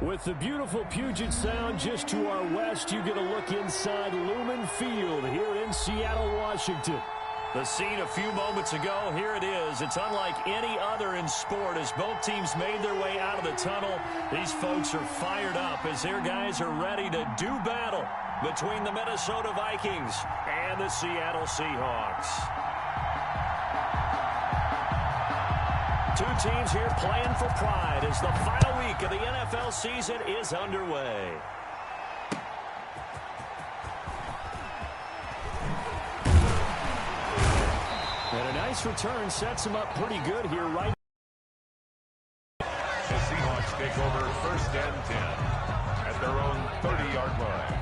With the beautiful Puget Sound just to our west, you get a look inside Lumen Field here in Seattle, Washington. The scene a few moments ago, here it is. It's unlike any other in sport as both teams made their way out of the tunnel. These folks are fired up as their guys are ready to do battle between the Minnesota Vikings and the Seattle Seahawks. Two teams here playing for pride as the final week of the NFL season is underway. And a nice return sets them up pretty good here right. The Seahawks take over 1st and 10 at their own 30-yard line.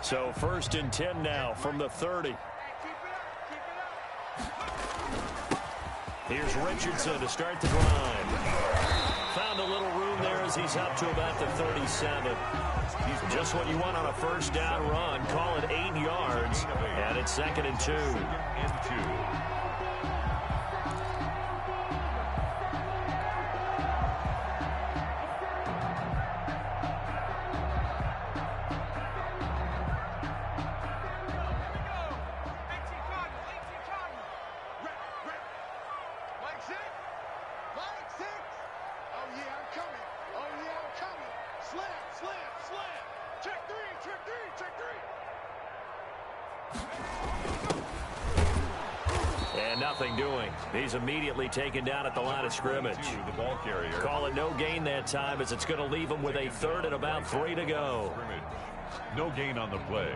So 1st and 10 now from the 30. Here's Richardson to start the drive. Found a little room there as he's up to about the 37. He's just what you want on a 1st down run. Call it 8 yards. And it's 2nd and 2. Nothing doing. He's immediately taken down at the line of scrimmage. The ball carrier. Call it no gain that time as it's going to leave him with a 3rd and about 3 to go. No gain on the play.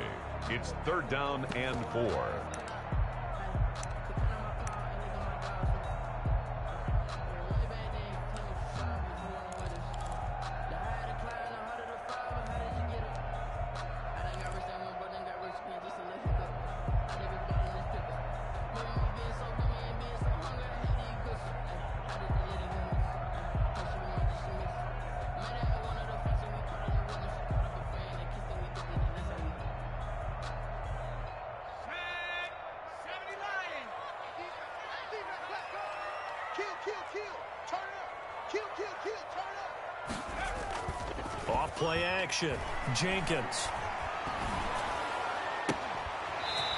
It's 3rd down and 4. Off play action. Jenkins.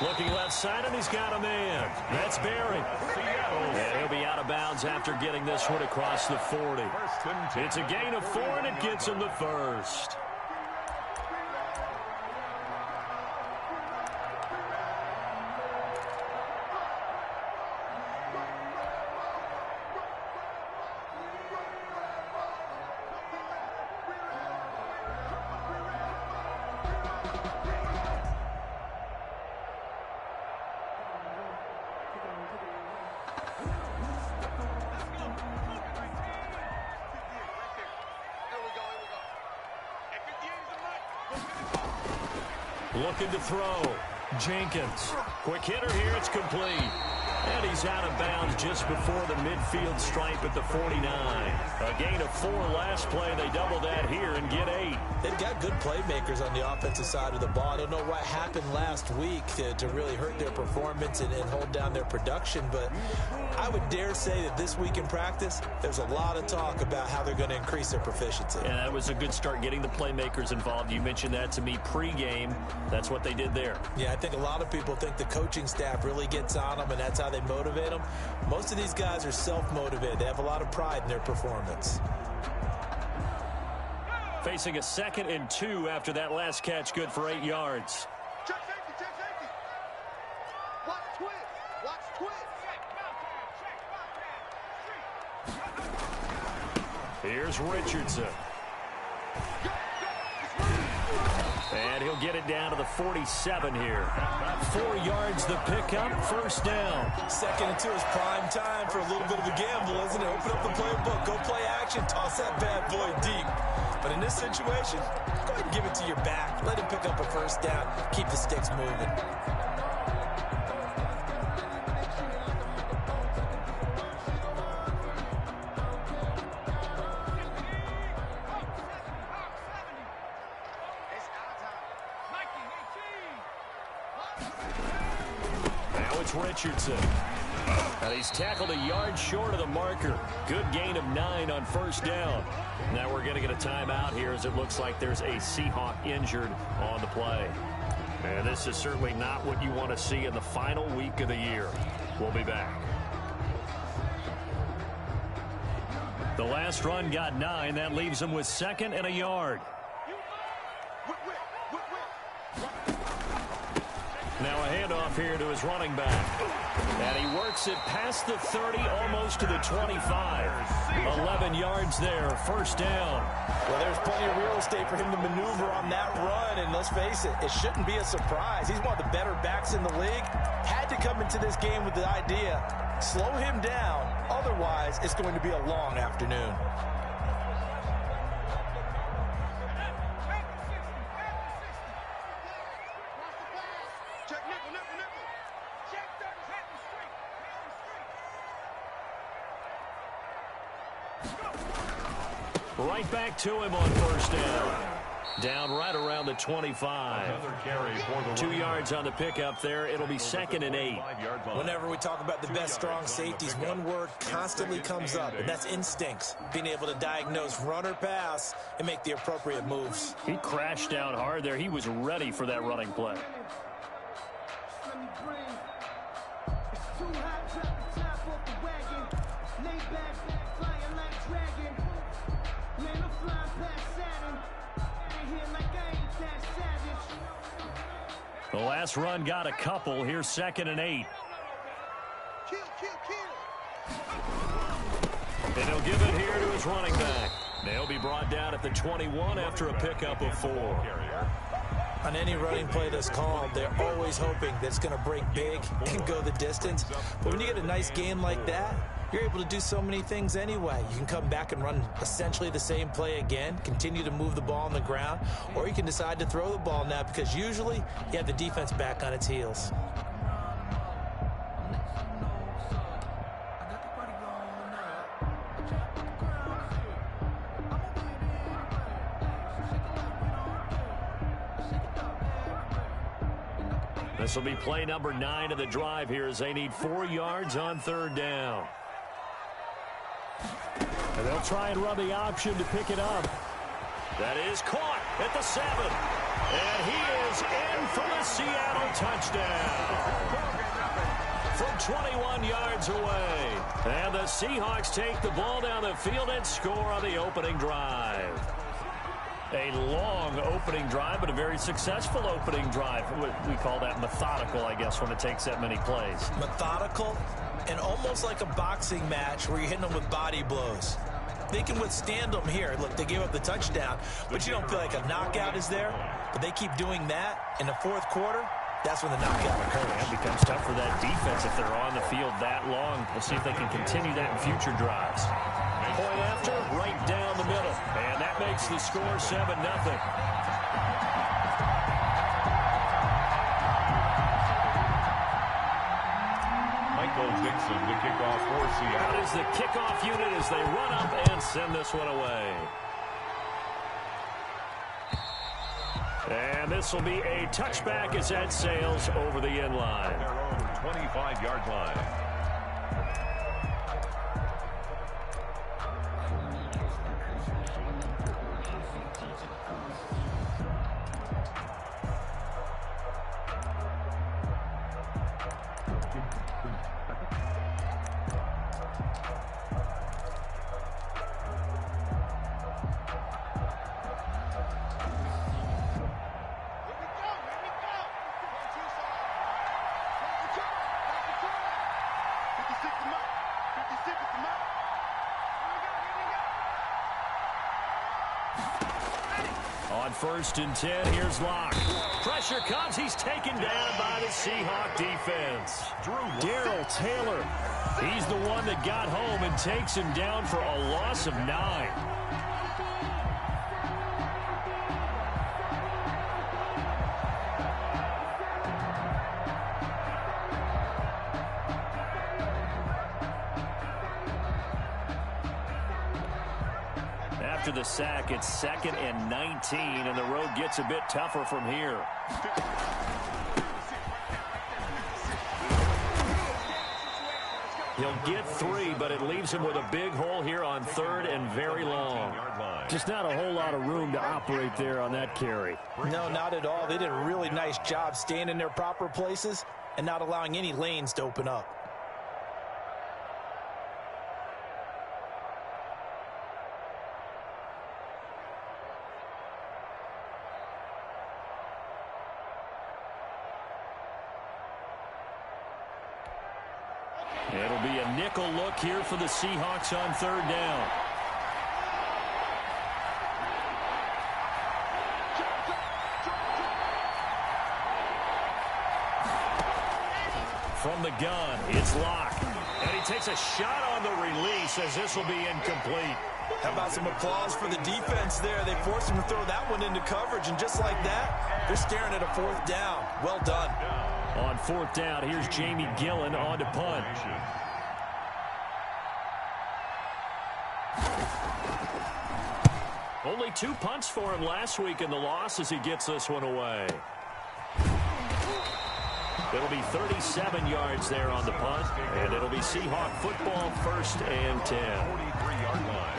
Looking left side, and he's got a man. That's Barry. And he'll be out of bounds after getting this one across the 40. It's a gain of 4, and it gets him the 1st. Looking to throw. Jenkins. Quick hitter here. It's complete. And he's out of bounds just before the midfield stripe at the 49. A gain of 4 last play. They double that here and get 8. They've got good playmakers on the offensive side of the ball. I don't know what happened last week to really hurt their performance and hold down their production, but I would dare say that this week in practice, there's a lot of talk about how they're going to increase their proficiency. Yeah, that was a good start getting the playmakers involved. You mentioned that to me pregame. That's what they did there. Yeah, I think a lot of people think the coaching staff really gets on them, and that's how they motivate them. Most of these guys are self-motivated. They have a lot of pride in their performance. Facing a 2nd and 2 after that last catch, good for 8 yards. Check safety, check safety. Watch twist, watch twist. Here's Richardson. And he'll get it down to the 47 here. 4 yards the pickup, first down. 2nd and 2 is prime time for a little bit of a gamble, isn't it? Open up the playbook, go play action, toss that bad boy deep. But in this situation, go ahead and give it to your back. Let him pick up a first down. Keep the sticks moving. Now it's Richardson. And he's tackled a yard short of the marker. Good gain of 9 on first down. Now we're going to get a timeout here as it looks like there's a Seahawk injured on the play. And this is certainly not what you want to see in the final week of the year. We'll be back. The last run got 9. That leaves him with 2nd and a yard. Now a handoff here to his running back. And he works it past the 30, almost to the 25. 11 yards there, first down. Well, there's plenty of real estate for him to maneuver on that run, and let's face it, it shouldn't be a surprise. He's one of the better backs in the league. Had to come into this game with the idea, slow him down, otherwise it's going to be a long afternoon. Right back to him on first down. Down right around the 25. 2 yards on the pickup there. It'll be 2nd and 8. Whenever we talk about the best strong safeties, one word constantly comes up, and that's instincts. Being able to diagnose run or pass and make the appropriate moves. He crashed down hard there. He was ready for that running play. The last run got a couple. Here's 2nd and 8. Kill, kill, kill. And he'll give it here to his running back. They'll be brought down at the 21 after a pickup of 4. On any running play that's called, they're always hoping that it's going to break big and go the distance. But when you get a nice game like that, you're able to do so many things anyway. You can come back and run essentially the same play again, continue to move the ball on the ground, or you can decide to throw the ball now because usually you have the defense back on its heels. This will be play number 9 of the drive here as they need 4 yards on third down. And they'll try and run the option to pick it up. That is caught at the 7. And he is in for the Seattle touchdown. From 21 yards away. And the Seahawks take the ball down the field and score on the opening drive. A long opening drive, but a very successful opening drive. We call that methodical, I guess, when it takes that many plays. Methodical and almost like a boxing match where you're hitting them with body blows. They can withstand them here. Look, they gave up the touchdown, but you don't feel like a knockout is there. But they keep doing that in the fourth quarter. That's when the knockout occurs. It becomes tough for that defense if they're on the field that long. We'll see if they can continue that in future drives. Point after, right down the middle. And that makes the score 7-0. Mike, Michael Dixon, the kickoff for Seattle. That is the kickoff unit as they run up and send this one away. And this will be a touchback as that sails over the end line. Their own 25-yard line. On 1st and 10, here's Locke. Pressure comes. He's taken down by the Seahawk defense. Darrell Taylor. He's the one that got home and takes him down for a loss of 9. After the sack, it's 2nd and 19, and the road gets a bit tougher from here. He'll get 3, but it leaves him with a big hole here on 3rd and very long. Just not a whole lot of room to operate there on that carry. No, not at all. They did a really nice job staying in their proper places and not allowing any lanes to open up. It'll be a nickel look here for the Seahawks on 3rd down. From the gun, it's Locke. And he takes a shot on the release as this will be incomplete. How about some applause for the defense there? They forced him to throw that one into coverage, and just like that, they're staring at a 4th down. Well done. On 4th down, here's Jamie Gillen on to punt. Only 2 punts for him last week in the loss as he gets this one away. It'll be 37 yards there on the punt, and it'll be Seahawk football 1st and 10. 43-yard line.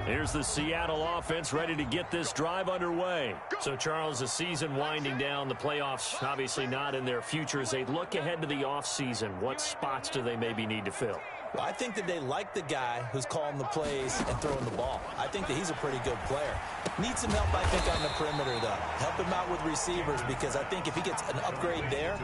Here's the Seattle offense ready to get this drive underway. So, Charles, the season winding down, the playoffs obviously not in their future. As they look ahead to the offseason, what spots do they maybe need to fill? Well, I think that they like the guy who's calling the plays and throwing the ball. I think that he's a pretty good player. Needs some help, I think, on the perimeter, though. Help him out with receivers, because I think if he gets an upgrade there,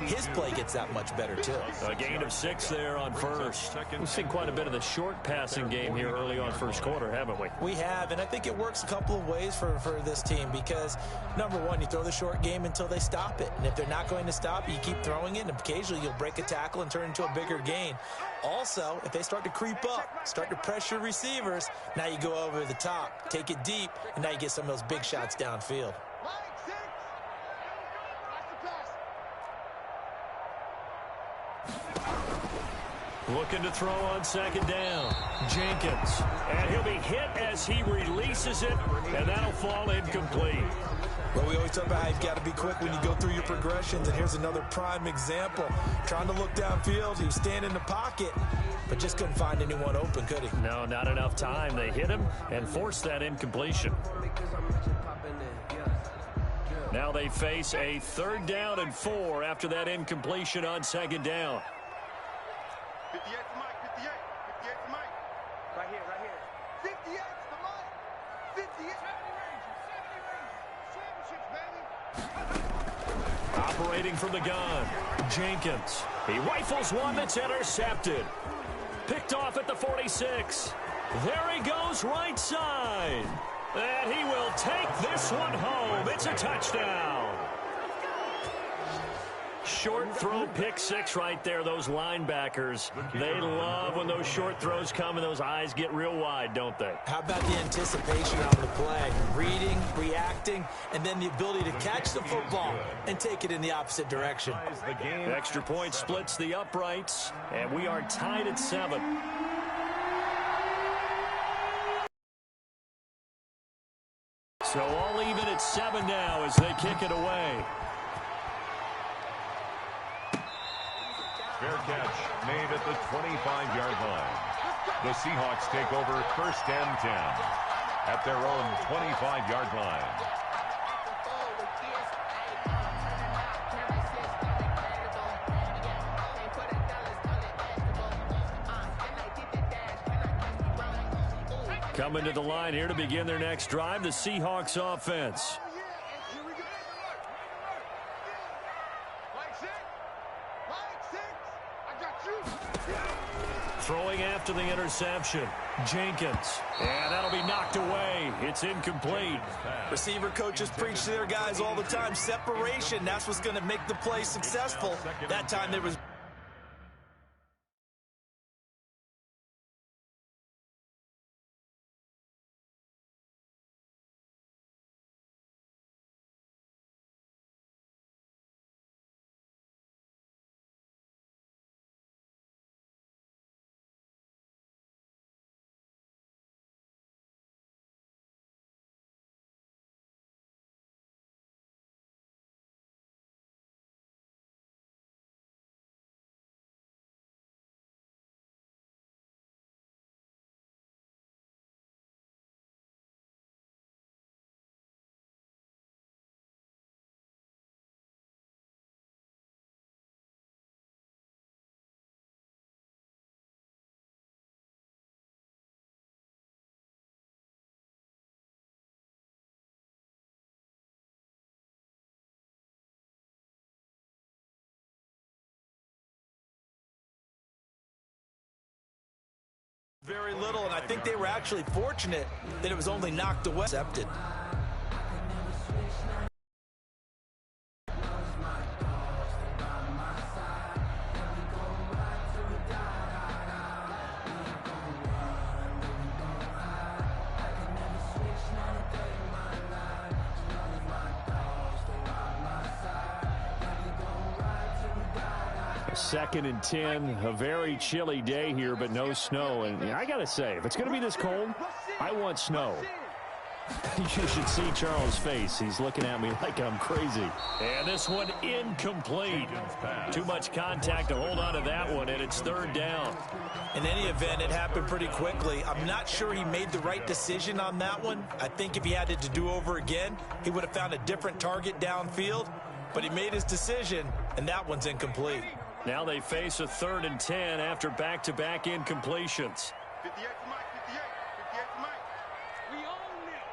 his play gets that much better, too. A gain of 6 there on 1st. We've seen quite a bit of the short passing game here early on 1st quarter, haven't we? We have, and I think it works a couple of ways for this team, because, number one, you throw the short game until they stop it. And if they're not going to stop it, you keep throwing it, and occasionally you'll break a tackle and turn it into a bigger gain. Also, if they start to creep up, start to pressure receivers, now you go over the top, take it deep, and now you get some of those big shots downfield. Looking to throw on 2nd down. Jenkins. And he'll be hit as he releases it, and that'll fall incomplete. Well, we always talk about how you've got to be quick when you go through your progressions, and here's another prime example. Trying to look downfield, he was standing in the pocket, but just couldn't find anyone open, could he? No, not enough time. They hit him and forced that incompletion. Now they face a 3rd down and 4 after that incompletion on 2nd down. 58 to Mike, 58 to Mike. Right here. 58 to Mike. 58. 70 range. Championships, baby. Operating from the gun. Jenkins. He rifles one that's intercepted. Picked off at the 46. There he goes right side. And he will take this one home. It's a touchdown. short throw pick six right there, those linebackers. They love when those short throws come and those eyes get real wide, don't they? How about the anticipation on the play? Reading, reacting, and then the ability to catch the football and take it in the opposite direction. Extra point splits the uprights, and we are tied at 7. So all even at 7 now as they kick it away. Fair catch made at the 25-yard line. The Seahawks take over 1st and 10 at their own 25-yard line. Coming to the line here to begin their next drive, the Seahawks offense. Throwing after the interception, Jenkins. And that'll be knocked away. It's incomplete. Receiver coaches preach to their guys all the time. Separation, that's what's going to make the play successful. That time there was... very little, and I think they were actually fortunate that it was only knocked away. Accepted. Second and 10, a very chilly day here, but no snow. And I got to say, if it's going to be this cold, I want snow. You should see Charles' face. He's looking at me like I'm crazy. And this one incomplete. Too much contact to hold on to that one, and it's 3rd down. In any event, it happened pretty quickly. I'm not sure he made the right decision on that one. I think if he had it to do over again, he would have found a different target downfield. But he made his decision, and that one's incomplete. Now they face a 3rd and 10 after back-to-back incompletions. 58 to Mike, 58 to Mike. We own it.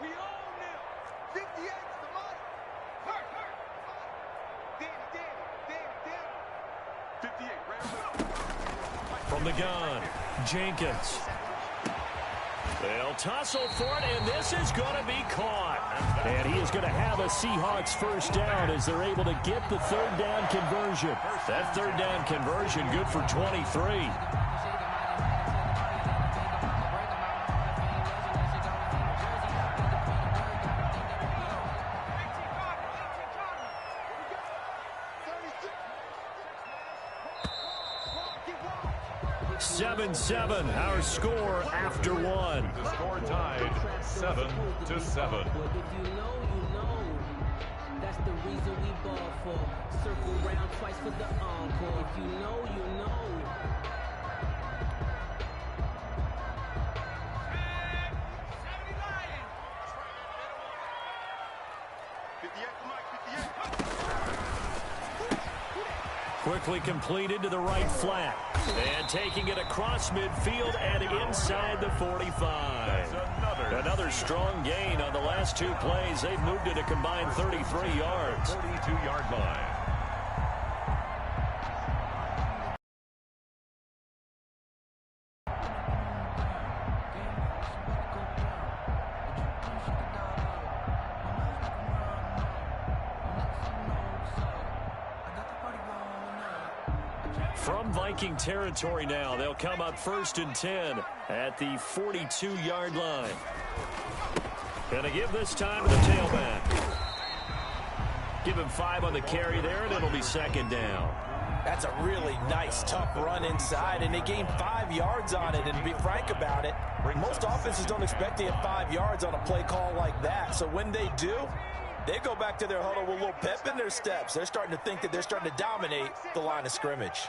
We own it. 58 to Mike. Hurt. Danny. 58, right. From the gun, Jenkins. They'll tussle for it, and this is going to be caught. And he is going to have a Seahawks 1st down as they're able to get the 3rd down conversion. That 3rd down conversion good for 23. Seven, our score after one. The score tied 7-7. If you know, you know. That's the reason we ball for. Circle round twice for the encore. If you know, you know. Quickly completed to the right flat. And taking it across midfield and inside the 45. Another strong gain on the last 2 plays. They've moved it a combined 33 yards. 42-yard line. From Viking territory now, they'll come up 1st and 10 at the 42-yard line. Gonna give this time to the tailback. Give him 5 on the carry there, and it'll be 2nd down. That's a really nice, tough run inside, and they gained 5 yards on it. And to be frank about it, most offenses don't expect to get 5 yards on a play call like that. So when they do, they go back to their huddle with a little pep in their steps. They're starting to think that they're starting to dominate the line of scrimmage.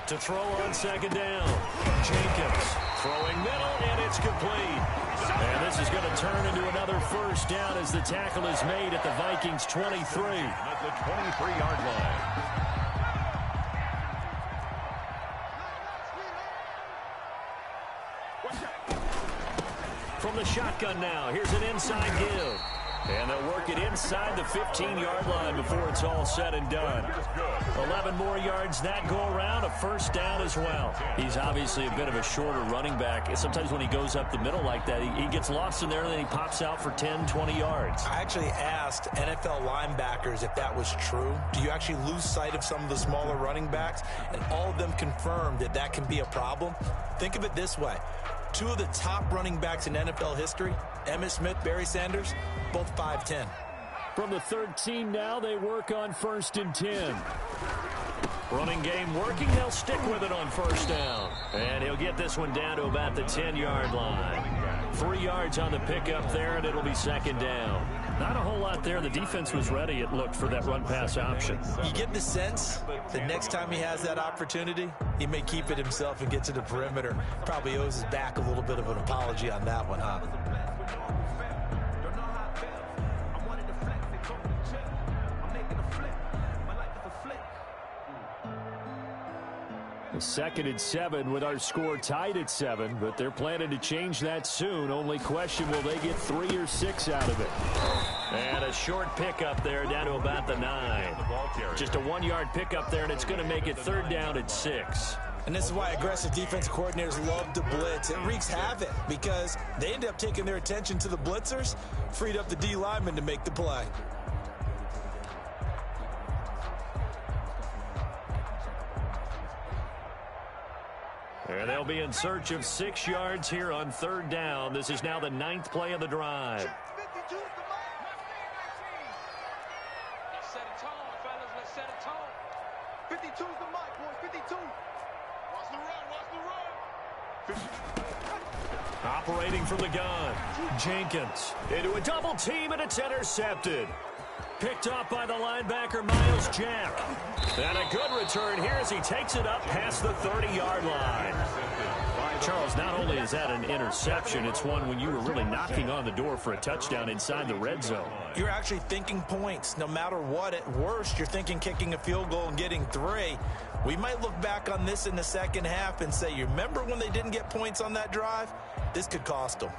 To throw on 2nd down, Jenkins throwing middle, and it's complete. And this is going to turn into another 1st down as the tackle is made at the Vikings 23. At the 23-yard line. From the shotgun now, here's an inside give. And they'll work it inside the 15-yard line before it's all said and done. 11 more yards that go around, a 1st down as well. He's obviously a bit of a shorter running back. Sometimes when he goes up the middle like that, he gets lost in there and then he pops out for 10, 20 yards. I actually asked NFL linebackers if that was true. Do you actually lose sight of some of the smaller running backs? And all of them confirmed that that can be a problem. Think of it this way. 2 of the top running backs in NFL history, Emmitt Smith, Barry Sanders, both 5'10". From the 13 now, they work on 1st and 10. Running game working, they'll stick with it on 1st down. And he'll get this one down to about the 10-yard line. 3 yards on the pickup there, and it'll be 2nd down. Not a whole lot there. The defense was ready, it looked, for that run-pass option. You get the sense that next time he has that opportunity, he may keep it himself and get to the perimeter. Probably owes his back a little bit of an apology on that one, huh? The 2nd and 7 with our score tied at 7, but they're planning to change that soon. Only question, will they get 3 or 6 out of it? And a short pickup there down to about the 9. Just a 1-yard pickup there, and it's going to make it 3rd down at 6. And this is why aggressive defensive coordinators love to blitz. It wreaks havoc because they end up taking their attention to the blitzers, freed up the D lineman to make the play. And they'll be in search of 6 yards here on 3rd down. This is now the 9th play of the drive. Let's set a tone, fellas. Let's set a tone. 52's the mic, boys. 52. Watch the run. Watch the run. Operating from the gun, Jenkins into a double team, and it's intercepted. Picked off by the linebacker, Miles Jack. And a good return here as he takes it up past the 30-yard line. Charles, not only is that an interception, it's one when you were really knocking on the door for a touchdown inside the red zone. You're actually thinking points. No matter what, at worst, you're thinking kicking a field goal and getting 3. We might look back on this in the second half and say, you remember when they didn't get points on that drive? This could cost them.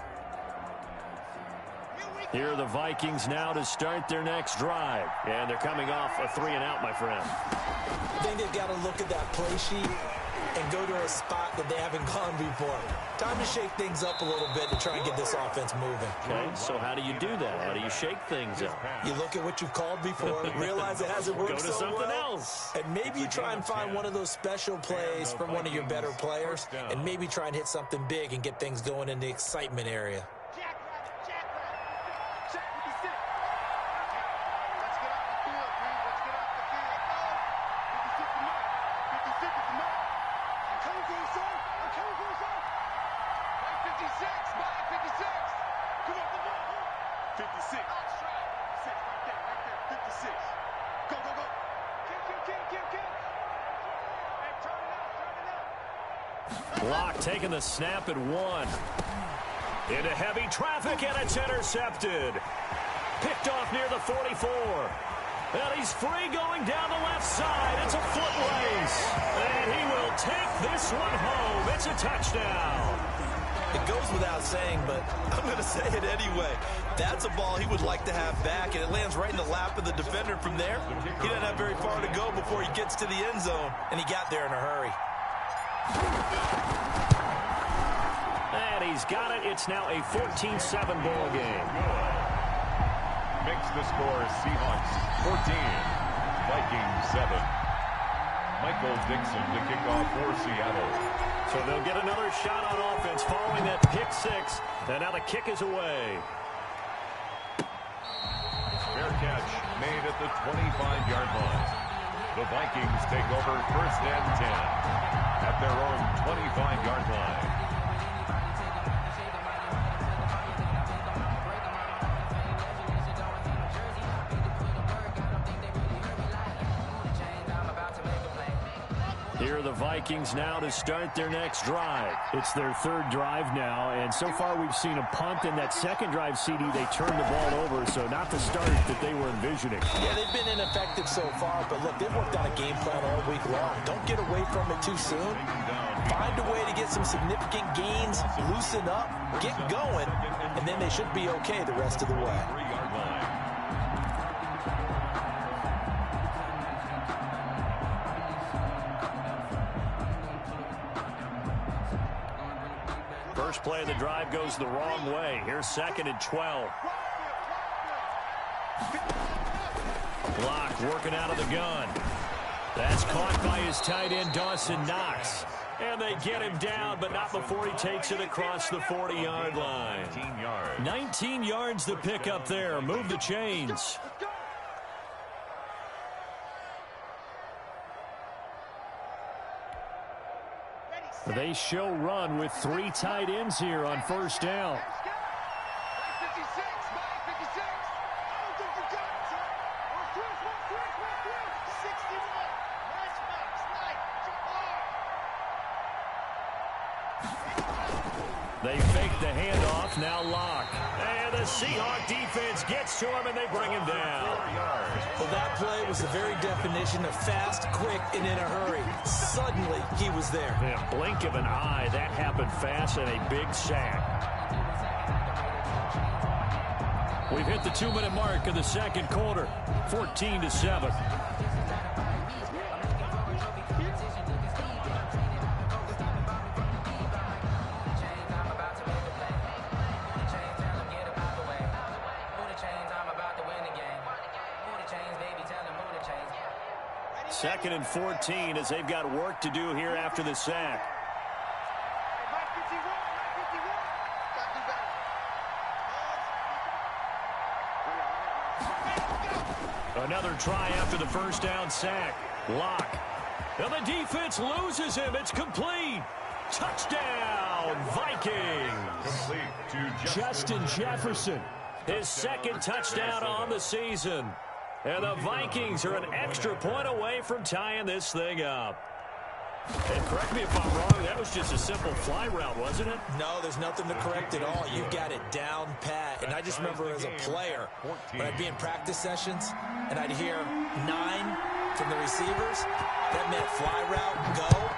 Here are the Vikings now to start their next drive. And they're coming off a 3-and-out, my friend. I think they've got to look at that play sheet and go to a spot that they haven't gone before. Time to shake things up a little bit to try and get this offense moving. Okay, so how do you do that? How do you shake things up? You look at what you've called before, realize it hasn't worked Go to so something well, else. and maybe you try and find one of those special plays from one of your better players, and maybe try and hit something big and get things going in the excitement area. Block taking the snap at 1. Into heavy traffic, and it's intercepted. Picked off near the 44. And he's free going down the left side. It's a foot race. And he will take this one home. It's a touchdown. It goes without saying, but I'm going to say it anyway. That's a ball he would like to have back, and it lands right in the lap of the defender from there. He doesn't have very far to go before he gets to the end zone, and he got there in a hurry. And he's got it. It's now a 14-7 ball game. makes the score Seahawks 14, Vikings 7. Michael Dixon to kick off for Seattle. So they'll get another shot on offense following that pick six. And now the kick is away. Fair catch made at the 25-yard line. The Vikings take over first and 10 at their own 25-yard line. Here are the Vikings now to start their next drive. It's their third drive now, and so far we've seen a punt, and that second drive, CD, they turned the ball over, so not the start that they were envisioning. Yeah, they've been ineffective so far, but look, they've worked on a game plan all week long. Don't get away from it too soon. Find a way to get some significant gains, loosen up, get going, and then they should be okay the rest of the way. 3-yard line. First play of the drive goes the wrong way. Here's second and 12. Block working out of the gun. That's caught by his tight end, Dawson Knox. And they get him down, but not before he takes it across the 40-yard line. 19 yards. 19 yards to pick up there. Move the chains. They show run with three tight ends here on first down. They fake the handoff, now lock. And the Seahawk defense gets to him, and they bring him down. Well, that play was the very definition of fast, quick, and in a hurry. Suddenly, he was there. In a blink of an eye, that happened fast, and a big sack. We've hit the 2-minute mark of the second quarter, 14-7. Second and 14 as they've got work to do here after the sack. Another try after the first down sack. Lock. And the defense loses him. It's complete. Touchdown, Vikings. Complete to Justin Jefferson. His second touchdown on the season. And the Vikings are an extra point away from tying this thing up. And correct me if I'm wrong, that was just a simple fly route, wasn't it? No, there's nothing to correct at all. You've got it down pat. And I just remember as a player, when I'd be in practice sessions, and I'd hear 9 from the receivers, that meant fly route, go.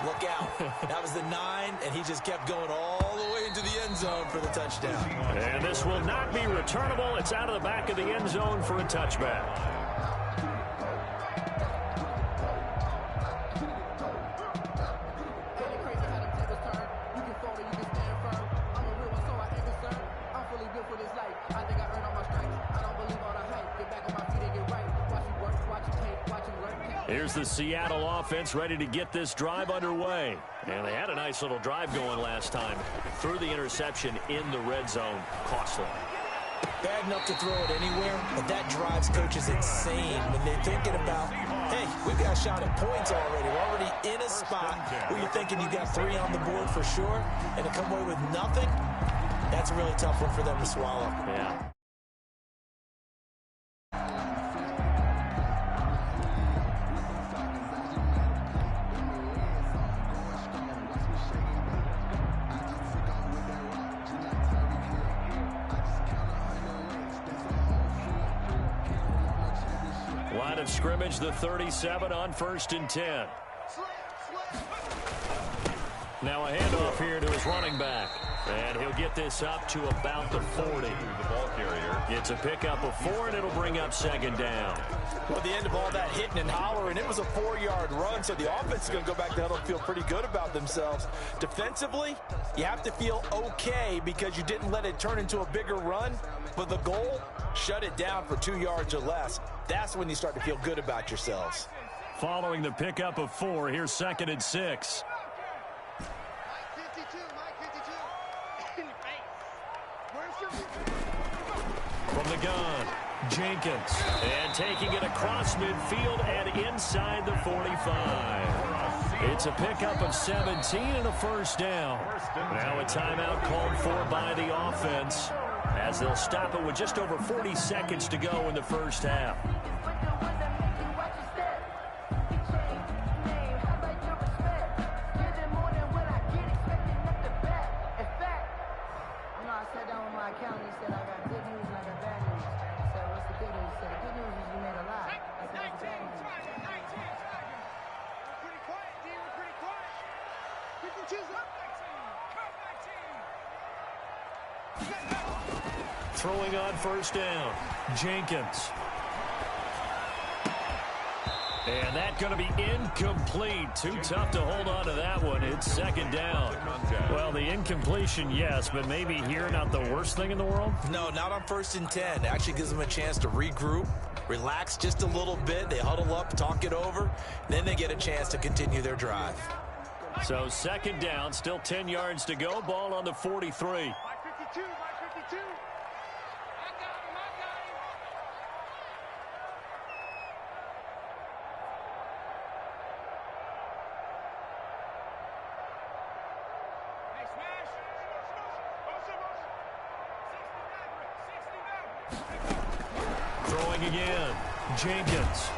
Look out. That was the 9, and he just kept going all the way into the end zone for the touchdown. And this will not be returnable. It's out of the back of the end zone for a touchback. Here's the Seattle offense ready to get this drive underway. And they had a nice little drive going last time. Threw the interception in the red zone. Costly. Bad enough to throw it anywhere, but that drives coaches insane when they're thinking about, hey, we've got a shot at points already. We're already in a spot where you're thinking you got 3 on the board for sure, and to come away with nothing, that's a really tough one for them to swallow. Yeah. Line of scrimmage, the 37 on 1st and 10. Now a handoff here to his running back. And he'll get this up to about the 40. The ball carrier. It's a pickup of 4, and it'll bring up second down. Well, at the end of all that hitting and hollering, it was a 4-yard run, so the offense is going to go back to huddle and feel pretty good about themselves. Defensively, you have to feel okay because you didn't let it turn into a bigger run, but the goal, shut it down for 2 yards or less. That's when you start to feel good about yourselves. Following the pickup of 4, here's 2nd and 6. From the gun, Jenkins. And taking it across midfield and inside the 45. It's a pickup of 17 and a first down. Now a timeout called for by the offense, as they'll stop it with just over 40 seconds to go in the first half. Throwing on first down, Jenkins. And that's going to be incomplete. Too tough to hold on to that one. It's second down. Well, the incompletion, yes, but maybe here not the worst thing in the world? No, not on 1st and 10. It actually gives them a chance to regroup, relax just a little bit. They huddle up, talk it over, then they get a chance to continue their drive. So second down, still 10 yards to go. Ball on the 43. Throwing again, Jenkins.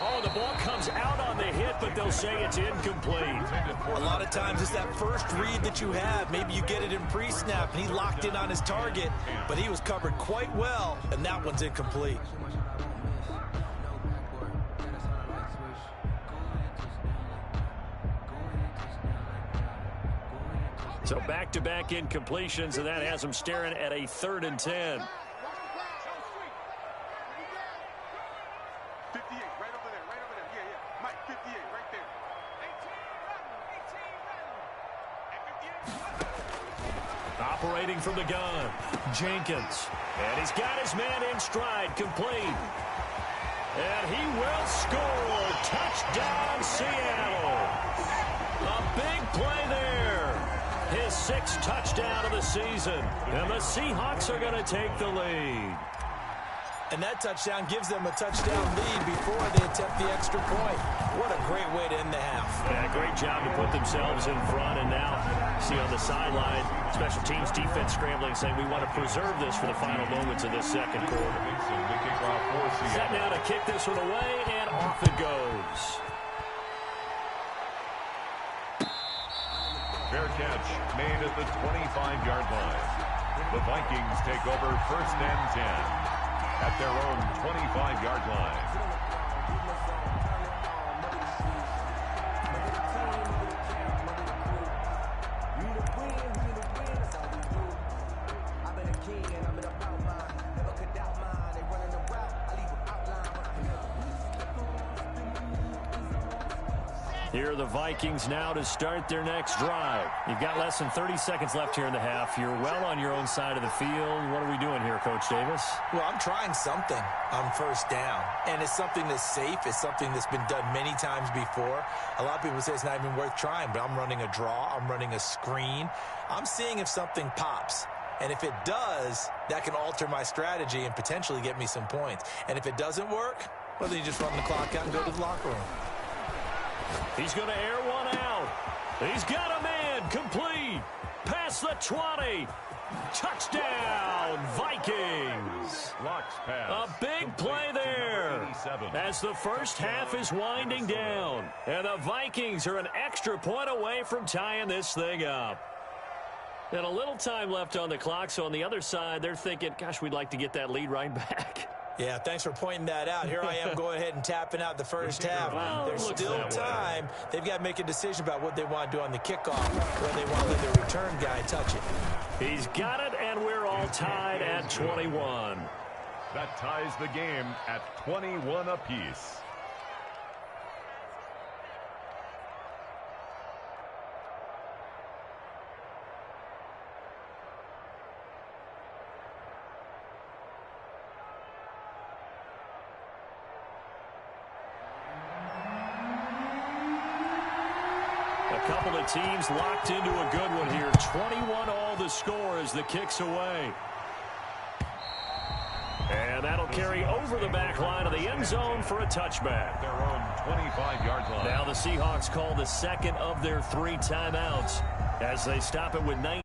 Oh, the ball comes out on the hit, but they'll say it's incomplete. A lot of times it's that first read that you have. Maybe you get it in pre-snap, and he locked in on his target, but he was covered quite well, and that one's incomplete. So back-to-back incompletions, and that has them staring at a 3rd and 10. Operating from the gun, Jenkins. And he's got his man in stride, complete. And he will score. Touchdown, Seattle. A big play there. His 6th touchdown of the season. And the Seahawks are going to take the lead. And that touchdown gives them a touchdown lead before they attempt the extra point. What a great way to end the half. Yeah, great job to put themselves in front. And now, see on the sideline, special teams defense scrambling, saying we want to preserve this for the final moments of this second quarter. Set now to kick this one away, and off it goes. Fair catch made at the 25-yard line. The Vikings take over 1st and 10 at their own 25-yard line. Here are the Vikings now to start their next drive. You've got less than 30 seconds left here in the half. You're well on your own side of the field. What are we doing here, Coach Davis? Well, I'm trying something on 1st down, and it's something that's safe. It's something that's been done many times before. A lot of people say it's not even worth trying, but I'm running a draw. I'm running a screen. I'm seeing if something pops. And if it does, that can alter my strategy and potentially get me some points. And if it doesn't work, well, then you just run the clock out and go to the locker room. He's going to air one out. He's got a man, complete. Past the 20. Touchdown, Vikings. A big play there as the first half is winding down. And the Vikings are an extra point away from tying this thing up. And a little time left on the clock, so on the other side, they're thinking, gosh, we'd like to get that lead right back. Yeah, thanks for pointing that out. Here I am going ahead and tapping out the first half. Well, there's still time. They've got to make a decision about what they want to do on the kickoff, whether they want to let the return guy touch it. He's got it, and we're all all tied at 21. That ties the game at 21 apiece. A couple of teams locked into a good one here. 21 all the score as the kick's away. And that'll carry over the back line of the end zone for a touchback. Their own 25-yard line. Now the Seahawks call the second of their 3 timeouts as they stop it with 19.